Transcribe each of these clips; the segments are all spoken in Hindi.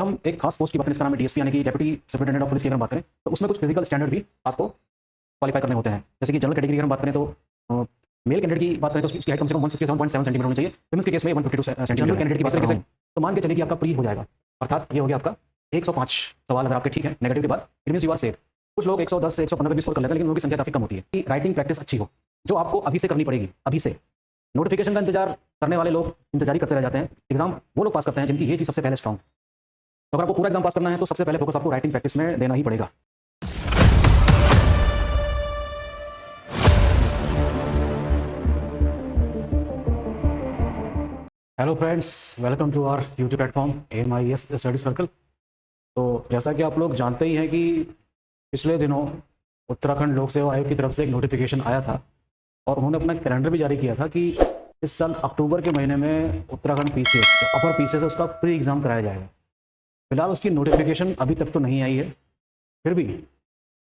हम एक खास पोस्ट की बात करें, इसका नाम है डीएसपी यानी कि डेप्यूटी सुपरिटेंडेंट ऑफ पुलिस की अगर हम बात करें तो उसमें कुछ फिजिकल स्टैंडर्ड भी आपको क्वालिफाई करने होते हैं। जैसे कि जनरल कैटेगरी की अगर हम बात करें तो मेल कैंडिडेट की बात करें तो उसकी हाइट कम से कम 167.7 सेंटीमीटर होनी चाहिए। वुमेन्स के केस में 152 सेंटीमीटर। जनरल कैंडिडेट की बात करें तो मान के चलिए कि आपका प्री हो जाएगा, अर्थात ये हो गया आपका 105 सवाल अगर आपके ठीक है नेगेटिव के बाद, it means you are safe. कुछ लोग 110 से 115 भी स्कोर कर लेते हैं, लेकिन उनकी संख्या काफी कम होती है। कि राइटिंग प्रैक्टिस अच्छी हो, जो आपको अभी से करनी पड़ेगी। अभी से नोटिफिकेशन का इंतजार करने वाले लोग इंतजार ही करते रह जाते हैं। एग्जाम वो लोग पास करते हैं जिनकी ये चीज सबसे पहले स्ट्रॉन्ग। तो अगर आपको पूरा एग्जाम पास करना है तो सबसे पहले फोकस आपको राइटिंग प्रैक्टिस में देना ही पड़ेगा। Hello friends, welcome to our YouTube platform AMIS study circle. तो जैसा कि आप लोग जानते ही हैं कि पिछले दिनों उत्तराखंड लोक सेवा आयोग की तरफ से एक नोटिफिकेशन आया था और उन्होंने अपना कैलेंडर भी जारी किया था कि इस साल अक्टूबर के महीने में उत्तराखंड PCS जो अपर PCS है उसका प्री एग्ज़ाम कराया जाएगा। फिलहाल उसकी नोटिफिकेशन अभी तक तो नहीं आई है। फिर भी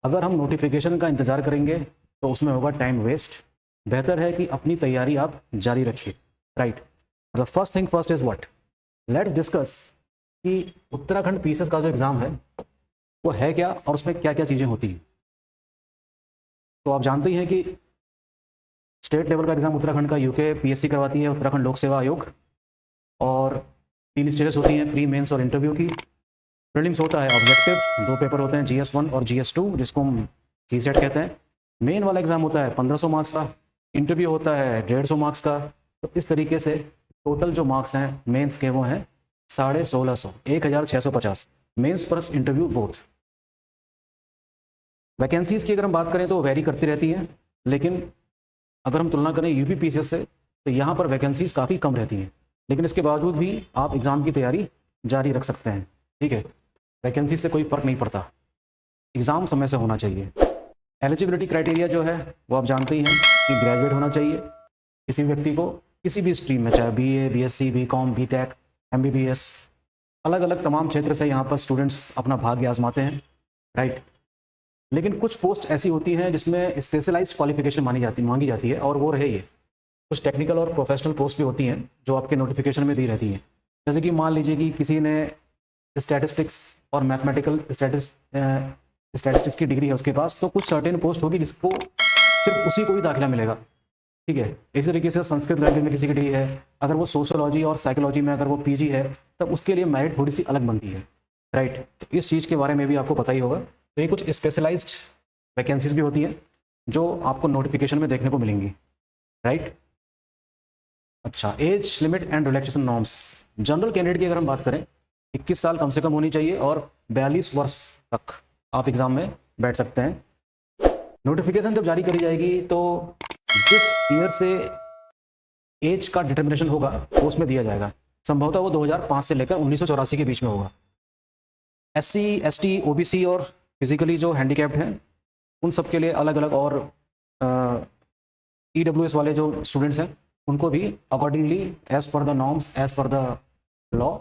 अगर हम नोटिफिकेशन का इंतज़ार करेंगे तो उसमें होगा टाइम वेस्ट। बेहतर है कि अपनी तैयारी आप जारी रखिए। Right, the first thing first is what, let's discuss कि उत्तराखंड PCS का जो एग्ज़ाम है वो है क्या और उसमें क्या क्या चीज़ें होती हैं। तो आप जानते ही हैं कि स्टेट लेवल का एग्ज़ाम उत्तराखंड का UK PSC करवाती है, उत्तराखंड लोक सेवा आयोग। और 3 स्टेजेस होती हैं, प्री मेंस और इंटरव्यू की। प्रीलिम्स होता है ऑब्जेक्टिव, 2 पेपर होते हैं GS1 और GS2 जिसको हम CSET कहते हैं। मेन वाला एग्ज़ाम होता है 1500 मार्क्स का, इंटरव्यू होता है 150 मार्क्स का। तो इस तरीके से टोटल जो मार्क्स हैं मेंस के वो हैं 1650, 1650 mains plus interview both. Vacancies की अगर हम बात करें तो वेरी करती रहती हैं, लेकिन अगर हम तुलना करें UP PCS से तो यहाँ पर वैकेंसीज़ काफ़ी कम रहती हैं। लेकिन इसके बावजूद भी आप एग्ज़ाम की तैयारी जारी रख सकते हैं। ठीक है, वैकेंसी से कोई फ़र्क नहीं पड़ता, एग्ज़ाम समय से होना चाहिए। एलिजिबिलिटी क्राइटेरिया जो है वो आप जानते ही हैं कि ग्रेजुएट होना चाहिए किसी व्यक्ति को, किसी भी स्ट्रीम में, चाहे BA BSc BCom BTech MBBS, अलग अलग तमाम क्षेत्र से यहाँ पर स्टूडेंट्स अपना भाग्य आजमाते हैं। राइट, लेकिन कुछ पोस्ट ऐसी होती हैं जिसमें स्पेशलाइज्ड क्वालिफिकेशन मांगी जाती है और वो रहे ये। कुछ टेक्निकल और प्रोफेशनल पोस्ट भी होती हैं जो आपके नोटिफिकेशन में दी रहती हैं। जैसे कि मान लीजिए कि किसी ने स्टैटिस्टिक्स और मैथमेटिकल स्टैटिस्टिक्स की डिग्री है उसके पास, तो कुछ सर्टेन पोस्ट होगी जिसको सिर्फ उसी को ही दाखिला मिलेगा। ठीक है, इसी तरीके से संस्कृत लैंग्वेज में किसी की डिग्री है, अगर वो सोशोलॉजी और साइकोलॉजी में अगर वो PG है तब उसके लिए मेरिट थोड़ी सी अलग बनती है। राइट, तो इस चीज़ के बारे में भी आपको पता ही होगा। तो ये कुछ स्पेशलाइज्ड वैकेंसीज भी होती हैं जो आपको नोटिफिकेशन में देखने को मिलेंगी। राइट, अच्छा, age limit and relaxation norms. General candidate की अगर हम बात करें 21 साल कम से कम होनी चाहिए और 42 वर्ष तक आप एग्ज़ाम में बैठ सकते हैं। नोटिफिकेशन जब जारी करी जाएगी तो जिस ईयर से एज का डिटर्मिनेशन होगा वो उसमें दिया जाएगा। संभवतः वो 2005 से लेकर 1984 के बीच में होगा। SC ST OBC और फिजिकली जो हैंडीकैप्ड हैं उन सब के लिए अलग अलग, और EWS वाले जो स्टूडेंट्स हैं उनको भी accordingly as per the norms, as per the law,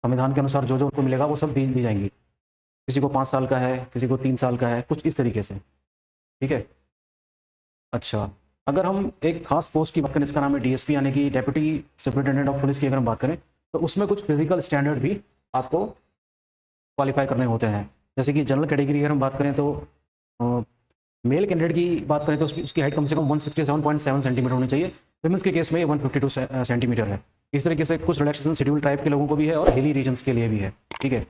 संविधान के अनुसार जो जो उनको मिलेगा वो सब दी जाएंगी। किसी को 5 साल का है, किसी को 3 साल का है, कुछ इस तरीके से। ठीक है, अच्छा, अगर हम एक खास पोस्ट की बात करें, इसका नाम है DSP यानी कि डेप्यूटी सुपरिटेंडेंट ऑफ पुलिस की अगर हम बात करें तो उसमें कुछ फिजिकल स्टैंडर्ड भी आपको क्वालिफाई करने होते हैं। जैसे कि जनरल कैटेगरी अगर हम बात करें तो मेल कैंडिडेट की बात करें तो उसकी हाइट कम से कम 167.7 सेंटीमीटर होनी चाहिए। वुमेन्स के केस में 152 सेंटीमीटर है। इस तरीके से कुछ रिलैक्सेशन शेड्यूल टाइप के लोगों को भी है और हिली रीजन्स के लिए भी है। ठीक है,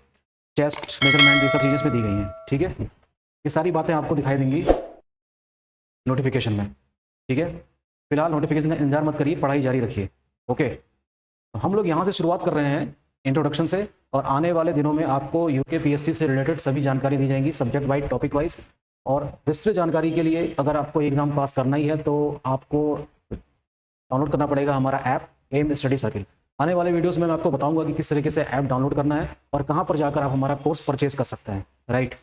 चेस्ट मेजरमेंट ये सब चीज़ें इसमें दी गई हैं। ठीक है, ये सारी बातें आपको दिखाई देंगी नोटिफिकेशन में। ठीक है, फिलहाल नोटिफिकेशन का इंतजार मत करिए, पढ़ाई जारी रखिए। ओके, तो हम लोग यहाँ से शुरुआत कर रहे हैं इंट्रोडक्शन से, और आने वाले दिनों में आपको UK PSC से रिलेटेड सभी जानकारी दी जाएंगी, सब्जेक्ट वाइज, टॉपिक वाइज। और विस्तृत जानकारी के लिए अगर आपको एग्जाम पास करना ही है तो आपको डाउनलोड करना पड़ेगा हमारा ऐप एम स्टडी सर्किल। आने वाले वीडियोस में मैं आपको बताऊंगा कि किस तरीके से ऐप डाउनलोड करना है और कहाँ पर जाकर आप हमारा कोर्स परचेज कर सकते हैं। राइट,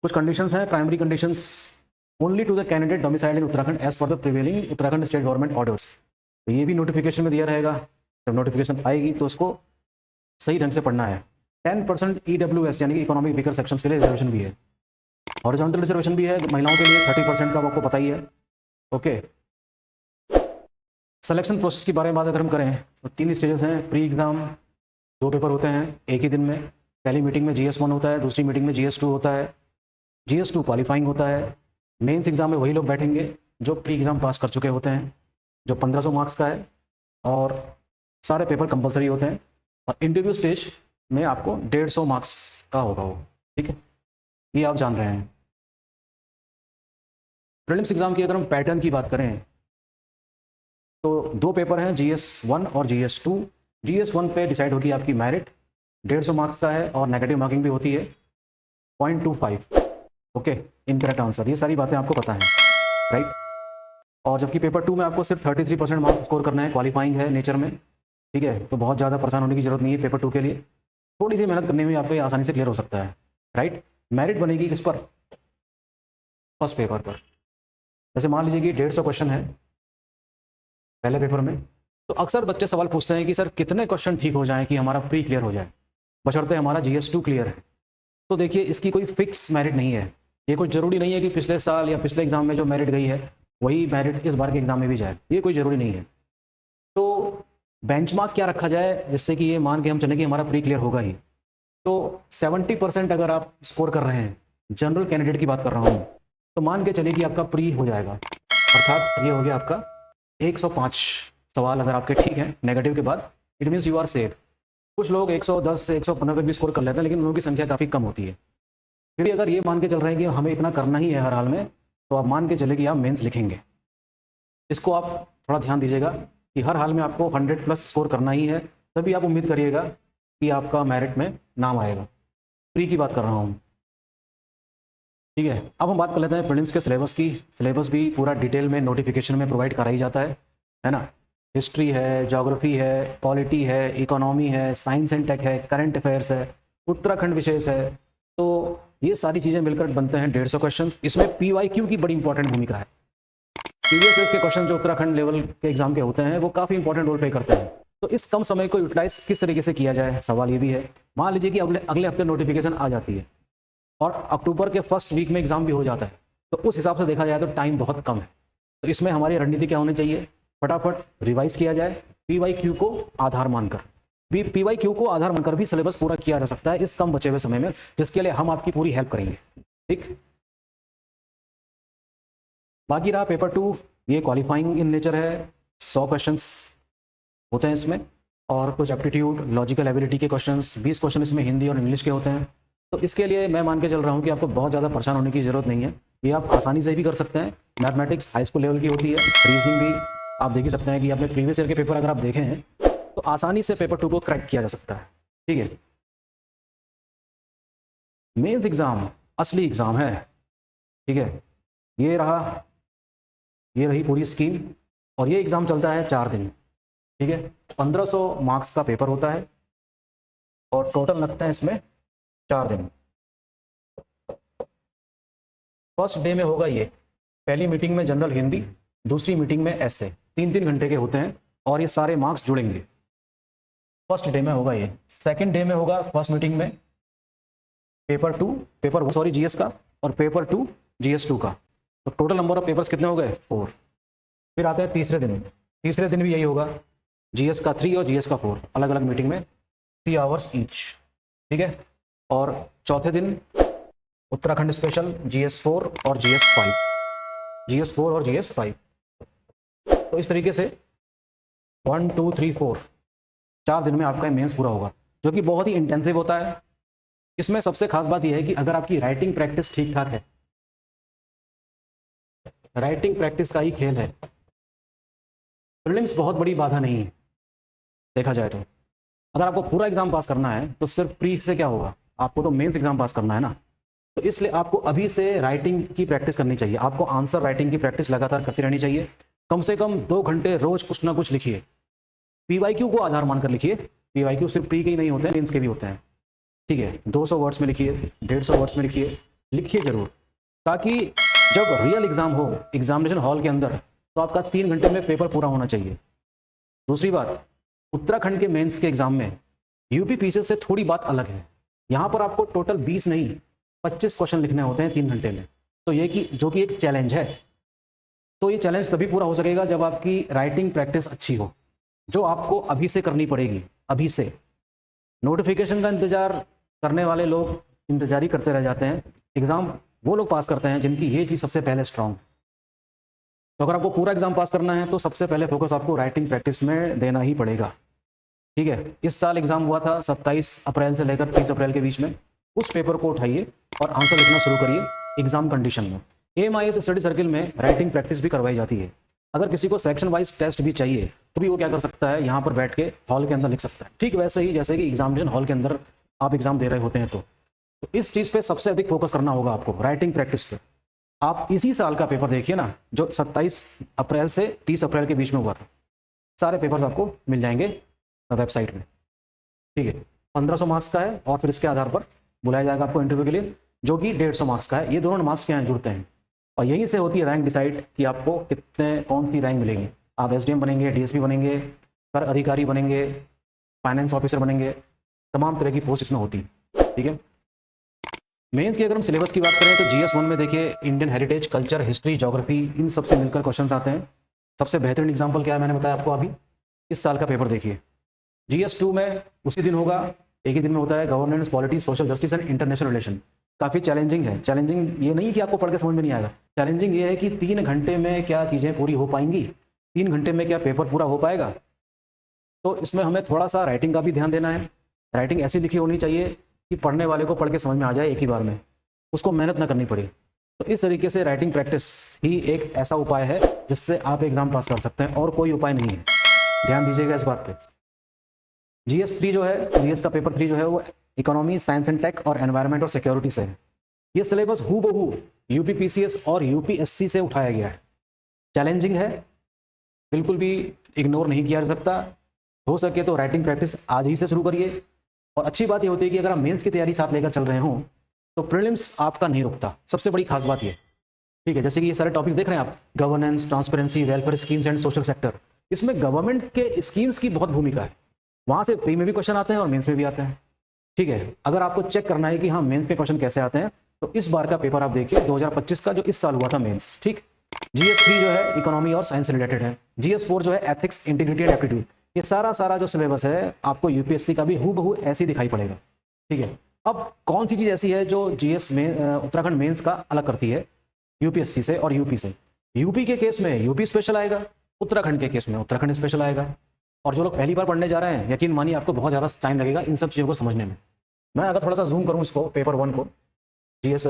कुछ कंडीशंस हैं, primary conditions, only to the candidate domiciled in Uttarakhand as per the prevailing Uttarakhand state government orders. तो ये भी नोटिफिकेशन में दिया रहेगा। जब नोटिफिकेशन आएगी तो उसको सही ढंग से पढ़ना है। 10% EWS यानी कि इकोनॉमिक वीकर सेक्शंस के लिए रिजर्वेशन भी है, हॉरिजॉन्टल रिजर्वेशन भी है महिलाओं के लिए 30% का, आपको पता ही है। ओके, सिलेक्शन प्रोसेस के बारे में बात अगर हम करें तो 3 स्टेजेस हैं, प्री एग्जाम, 2 पेपर होते हैं एक ही दिन में। पहली मीटिंग में GS1 होता है, दूसरी मीटिंग में GS2 होता है। GS2 क्वालिफाइंग होता है। मेंस एग्जाम में वही लोग बैठेंगे जो प्री एग्ज़ाम पास कर चुके होते हैं, जो 1500 मार्क्स का है, और सारे पेपर कंपलसरी होते हैं। और इंटरव्यू स्टेज में आपको 150 मार्क्स का होगा वो, ठीक है, ये आप जान रहे हैं। प्रीलिम्स एग्जाम की अगर हम पैटर्न की बात करें तो 2 पेपर हैं, GS1 और GS2। GS1 पे डिसाइड होगी आपकी मेरिट, 150 मार्क्स का है और नेगेटिव मार्किंग भी होती है 0.25। ओके, इनकरेक्ट आंसर, ये सारी बातें आपको पता हैं, राइट। और जबकि पेपर 2 में आपको सिर्फ 33% मार्क्स स्कोर करना है, क्वालिफाइंग है नेचर में, ठीक है, तो बहुत ज़्यादा परेशान होने की जरूरत नहीं है पेपर 2 के लिए। थोड़ी सी मेहनत करने में आपको ये आसानी से क्लियर हो सकता है, राइट। मेरिट बनेगी किस पर? फर्स्ट पेपर पर। जैसे मान लीजिए कि 150 क्वेश्चन है पहले पेपर में, तो अक्सर बच्चे सवाल पूछते हैं कि सर कितने क्वेश्चन ठीक हो जाएं कि हमारा प्री क्लियर हो जाए, बशर्ते हमारा GS2 क्लियर है। तो देखिए, इसकी कोई फिक्स मेरिट नहीं है। ये कोई ज़रूरी नहीं है कि पिछले साल या पिछले एग्जाम में जो मेरिट गई है वही मेरिट इस बार के एग्जाम में भी जाए, ये कोई ज़रूरी नहीं है। तो बेंचमार्क क्या रखा जाए जिससे कि ये मान के हम चलें कि हमारा प्री क्लियर होगा ही? तो 70% अगर आप स्कोर कर रहे हैं, जनरल कैंडिडेट की बात कर रहा हूँ, तो मान के चलिए कि आपका प्री हो जाएगा, अर्थात ये हो गया आपका 105 सवाल अगर आपके ठीक हैं नेगेटिव के बाद, it means you are safe. कुछ लोग 110 से 115 तक भी स्कोर कर लेते हैं, लेकिन उन लोगों की संख्या काफ़ी कम होती है। फिर भी अगर ये मान के चल रहे हैं कि हमें इतना करना ही है हर हाल में, तो आप मान के चले कि आप मेंस लिखेंगे। इसको आप थोड़ा ध्यान दीजिएगा कि हर हाल में आपको 100+ स्कोर करना ही है, तभी आप उम्मीद करिएगा कि आपका मेरिट में नाम आएगा। प्री की बात कर रहा हूँ, ठीक है। अब हम बात कर लेते हैं प्रीलिम्स के सिलेबस की। सिलेबस भी पूरा डिटेल में नोटिफिकेशन में प्रोवाइड करा ही जाता है ना। हिस्ट्री है, ज्योग्राफी है, पॉलिटी है, इकोनॉमी है, साइंस एंड टेक है, करंट अफेयर्स है, उत्तराखंड विशेष है। तो ये सारी चीज़ें मिलकर बनते हैं 150 क्वेश्चन। इसमें PYQ की बड़ी इंपॉर्टेंट भूमिका है। प्रीवियस ईयर के क्वेश्चन जो उत्तराखंड लेवल के एग्जाम के होते हैं वो काफ़ी इंपॉर्टेंट रोल प्ले करते हैं। तो इस कम समय को यूटिलाइज किस तरीके से किया जाए, सवाल ये भी है। मान लीजिए कि अगले हफ्ते नोटिफिकेशन आ जाती है और अक्टूबर के फर्स्ट वीक में एग्जाम भी हो जाता है, तो उस हिसाब से देखा जाए तो टाइम बहुत कम है। तो इसमें हमारी रणनीति क्या होनी चाहिए? फटाफट रिवाइज किया जाए PYQ को आधार मानकर। PYQ को आधार मानकर भी सिलेबस पूरा किया जा सकता है इस कम बचे हुए समय में, जिसके लिए हम आपकी पूरी हेल्प करेंगे, ठीक। बाकी रहा पेपर 2, ये क्वालिफाइंग इन नेचर है। 100 क्वेश्चंस होते हैं इसमें, और कुछ एप्टीट्यूड, लॉजिकल एबिलिटी के क्वेश्चंस, 20 क्वेश्चन इसमें हिंदी और इंग्लिश के होते हैं। तो इसके लिए मैं मान के चल रहा हूँ कि आपको बहुत ज़्यादा परेशान होने की ज़रूरत नहीं है, ये आप आसानी से भी कर सकते हैं। मैथमेटिक्स हाई स्कूल लेवल की होती है, रीजनिंग भी आप देख ही सकते हैं कि अपने प्रीवियस ईयर के पेपर अगर आप देखें हैं तो आसानी से पेपर 2 को क्रैक किया जा सकता है, ठीक है। मेंस एग्ज़ाम असली एग्ज़ाम है, ठीक है। ये रही पूरी स्कीम, और ये एग्ज़ाम चलता है 4 दिन, ठीक है। 1500 मार्क्स का पेपर होता है और टोटल लगते हैं इसमें 4 दिन। फर्स्ट डे में होगा ये, पहली मीटिंग में जनरल हिंदी, दूसरी मीटिंग में ऐसे 3-3 घंटे के होते हैं और ये सारे मार्क्स जुड़ेंगे। फर्स्ट डे में होगा ये। सेकंड डे में होगा फर्स्ट मीटिंग में GS का और पेपर 2 GS2 का। तो टोटल नंबर ऑफ पेपर्स कितने हो गए? 4। फिर आते हैं तीसरे दिन भी यही होगा, GS का 3 और GS का 4, अलग अलग मीटिंग में 3 आवर्स ईच, ठीक है। और चौथे दिन उत्तराखंड स्पेशल GS4 और GS5। तो इस तरीके से 1 2 3 4 4 दिन में आपका मेंस पूरा होगा, जो कि बहुत ही इंटेंसिव होता है। इसमें सबसे खास बात यह है कि अगर आपकी राइटिंग प्रैक्टिस ठीक ठाक है, राइटिंग प्रैक्टिस का ही खेल है, प्रीलिम्स बहुत बड़ी बाधा नहीं है देखा जाए तो। अगर आपको पूरा एग्जाम पास करना है तो सिर्फ प्री से क्या होगा, आपको तो मेंस एग्जाम पास करना है ना। तो इसलिए आपको अभी से राइटिंग की प्रैक्टिस करनी चाहिए। आपको आंसर राइटिंग की प्रैक्टिस लगातार करती रहनी चाहिए। कम से कम 2 घंटे रोज कुछ ना कुछ लिखिए। PYQ को आधार मानकर लिखिए। PYQ सिर्फ प्री के ही नहीं होते हैं, मेंस के भी होते हैं, ठीक है। 200 वर्ड्स में लिखिए, 150 वर्ड्स में लिखिए जरूर, ताकि जब रियल एग्जाम हो एग्जामिनेशन हॉल के अंदर तो आपका 3 घंटे में पेपर पूरा होना चाहिए। दूसरी बात, उत्तराखंड के मेंस के एग्जाम में UP PCS से थोड़ी बात अलग है। यहाँ पर आपको टोटल 20 नहीं 25 क्वेश्चन लिखने होते हैं 3 घंटे में। तो ये कि जो कि एक चैलेंज है। तो ये चैलेंज तभी पूरा हो सकेगा जब आपकी राइटिंग प्रैक्टिस अच्छी हो, जो आपको अभी से करनी पड़ेगी, अभी से। नोटिफिकेशन का इंतजार करने वाले लोग इंतजार ही करते रह जाते हैं। एग्ज़ाम वो लोग पास करते हैं जिनकी ये चीज़ सबसे पहले स्ट्रांग। तो अगर आपको पूरा एग्जाम पास करना है तो सबसे पहले फोकस आपको राइटिंग प्रैक्टिस में देना ही पड़ेगा। ठीक है, इस साल एग्जाम हुआ था 27 अप्रैल से लेकर 30 अप्रैल के बीच में। उस पेपर को उठाइए और आंसर लिखना शुरू करिए एग्जाम कंडीशन में। AMIS स्टडी सर्किल में राइटिंग प्रैक्टिस भी करवाई जाती है। अगर किसी को सेक्शन वाइज टेस्ट भी चाहिए तो भी वो क्या कर सकता है, यहाँ पर बैठ के हॉल के अंदर लिख सकता है। ठीक वैसे ही जैसे कि एग्जामिनेशन हॉल के अंदर आप एग्जाम दे रहे होते हैं। तो इस चीज़ पे सबसे अधिक फोकस करना होगा आपको, राइटिंग प्रैक्टिस पे। आप इसी साल का पेपर देखिए ना, जो 27 अप्रैल से 30 अप्रैल के बीच में हुआ था। सारे पेपर्स आपको मिल जाएंगे वेबसाइट में। ठीक है, 1500 मार्क्स का है और फिर इसके आधार पर बुलाया जाएगा आपको इंटरव्यू के लिए, जो कि 150 मार्क्स का है। ये दोनों मार्क्स क्या हैं, जुड़ते हैं और यहीं से होती है रैंक डिसाइड कि आपको कितने कौन सी रैंक मिलेगी। आप SDM बनेंगे, DSP बनेंगे, कर अधिकारी बनेंगे, फाइनेंस ऑफिसर बनेंगे, तमाम तरह की पोस्ट इसमें होती है। ठीक है, मेंस की अगर हम सिलेबस की बात करें तो GS 1 में देखिए Indian heritage, culture, history, geography, इन सबसे मिलकर क्वेश्चंस आते हैं। सबसे बेहतरीन एग्जांपल क्या है मैंने बताया आपको अभी। इस साल का पेपर देखिए। GS 2 में उसी दिन होगा, एक ही दिन में होता है, governance, polity, social justice and international relation. काफ़ी चैलेंजिंग है। चैलेंजिंग ये नहीं कि आपको पढ़ के समझ में नहीं आएगा, चैलेंजिंग ये है कि 3 घंटे में क्या चीज़ें पूरी हो पाएंगी, 3 घंटे में क्या पेपर पूरा हो पाएगा। तो इसमें हमें थोड़ा सा राइटिंग का भी ध्यान देना है। राइटिंग ऐसी लिखी होनी चाहिए कि पढ़ने वाले को पढ़ के समझ में आ जाए एक ही बार में, उसको मेहनत ना करनी पड़े। तो इस तरीके से राइटिंग प्रैक्टिस ही एक ऐसा उपाय है जिससे आप एग्जाम पास कर सकते हैं, और कोई उपाय नहीं है। ध्यान दीजिएगा इस बात पे। GS 3 जो है, GS का पेपर 3 जो है वो इकोनॉमी, साइंस एंड टेक और एनवायरनमेंट और सिक्योरिटी से है। ये सिलेबस हूबहू UPPCS और UPSC से उठाया गया है। चैलेंजिंग है, बिल्कुल भी इग्नोर नहीं किया जा सकता। हो सके तो राइटिंग प्रैक्टिस आज ही से शुरू करिए। और अच्छी बात ये होती है कि अगर आप मेंस की तैयारी साथ लेकर चल रहे हो तो प्रीलिम्स आपका नहीं रुकता। सबसे बड़ी खास बात ये, ठीक है। जैसे कि ये सारे टॉपिक्स देख रहे हैं आप, governance, transparency, welfare schemes and social sector, इसमें गवर्नमेंट के स्कीम्स की बहुत भूमिका है। वहाँ से प्री में भी क्वेश्चन आते हैं और मेंस में भी आते हैं। ठीक है, अगर आपको चेक करना है कि हाँ मेंस के क्वेश्चन कैसे आते हैं तो इस बार का पेपर आप देखिए 2025 का, जो इस साल हुआ था मेंस। ठीक, GS 3 जो है इकोनॉमी और साइंस से रिलेटेड है। GS 4 जो है एथिक्स, इंटीग्रिटी एंड एप्टीट्यूड। ये सारा जो सिलेबस है आपको UPSC का भी हूबहू ऐसे ही दिखाई पड़ेगा। ठीक है, अब कौन सी चीज़ ऐसी है जो GS में उत्तराखंड मेंस का अलग करती है UPSC से और UP से? UP के केस में UP स्पेशल आएगा, उत्तराखंड के केस में उत्तराखंड स्पेशल आएगा। और जो लोग पहली बार पढ़ने जा रहे हैं, यकीन मानिए आपको बहुत ज़्यादा टाइम लगेगा इन सब चीज़ों को समझने में। मैं अगर थोड़ा सा जूम करूँ इसको, पेपर 1 को, GS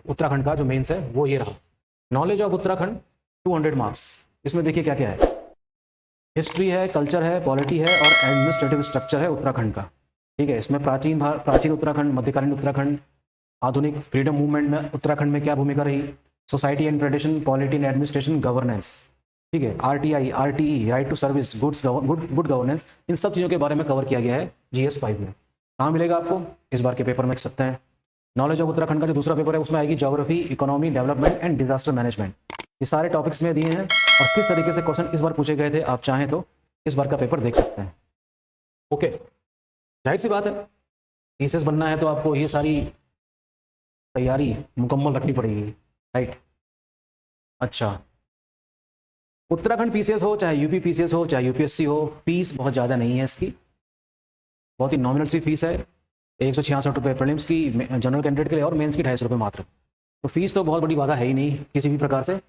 उत्तराखंड का जो मेंस है वो ये रहा। Knowledge of Uttarakhand 200 marks. इसमें देखिए क्या क्या है, हिस्ट्री है, कल्चर है, पॉलिटी है और एडमिनिस्ट्रेटिव स्ट्रक्चर है उत्तराखंड का। ठीक है, इसमें प्राचीन उत्तराखंड, मध्यकालीन उत्तराखंड, आधुनिक फ्रीडम मूवमेंट में उत्तराखंड में क्या भूमिका रही, society and tradition, polity and administration, governance. ठीक है, RTI, RTE, right to service, good governance, इन सब चीज़ों के बारे में कवर किया गया है GS 5 में। कहाँ मिलेगा आपको? इस बार के पेपर में लिख सकते हैं। नॉलेज ऑफ उत्तराखंड का जो दूसरा पेपर है उसमें आएगी geography, economy, development and disaster management. ये सारे टॉपिक्स में दिए हैं और किस तरीके से क्वेश्चन इस बार पूछे गए थे, आप चाहें तो इस बार का पेपर देख सकते हैं। ओके, जाहिर सी बात है, TCS बनना है तो आपको ये सारी तैयारी मुकम्मल रखनी पड़ेगी, राइट। अच्छा, उत्तराखंड PCS हो, चाहे UP PCS हो, चाहे UPSC हो, फीस बहुत ज़्यादा नहीं है इसकी, बहुत ही नॉमिनल सी फीस है। 166 रुपये प्रीलिम्स की जनरल कैंडिडेट के लिए और मेंस की 250 रुपये मात्र। तो फीस तो बहुत बड़ी बाधा है ही नहीं किसी भी प्रकार से।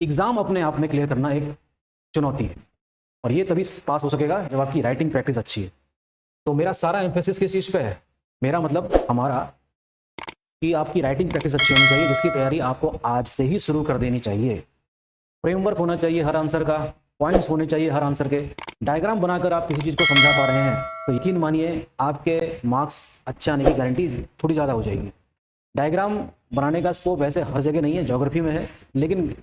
एग्ज़ाम अपने आप में क्लियर करना एक चुनौती है और ये तभी पास हो सकेगा जब आपकी राइटिंग प्रैक्टिस अच्छी है। तो मेरा सारा एम्फेसिस किस चीज़ पे है, मेरा मतलब हमारा, कि आपकी राइटिंग प्रैक्टिस अच्छी होनी चाहिए, जिसकी तैयारी आपको आज से ही शुरू कर देनी चाहिए। फ्रेमवर्क होना चाहिए हर आंसर का, पॉइंट्स होने चाहिए हर आंसर के, डायग्राम बनाकर आप किसी चीज़ को समझा पा रहे हैं तो यकीन मानिए आपके मार्क्स अच्छे आने की गारंटी थोड़ी ज़्यादा हो जाएगी। डायग्राम बनाने का स्कोप वैसे हर जगह नहीं है, ज्योग्राफी में है, लेकिन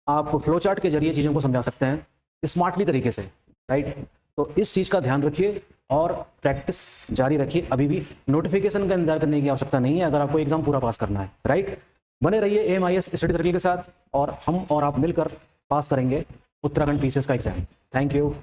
आप फ्लो चार्ट के जरिए चीज़ों को समझा सकते हैं स्मार्टली तरीके से, राइट। तो इस चीज़ का ध्यान रखिए और प्रैक्टिस जारी रखिए। अभी भी नोटिफिकेशन का इंतजार करने की आवश्यकता नहीं है अगर आपको एग्जाम पूरा पास करना है, राइट। बने रहिए AMIS स्टडी सर्किल के साथ और हम और आप मिलकर पास करेंगे उत्तराखंड PCS का एग्जाम। Thank you.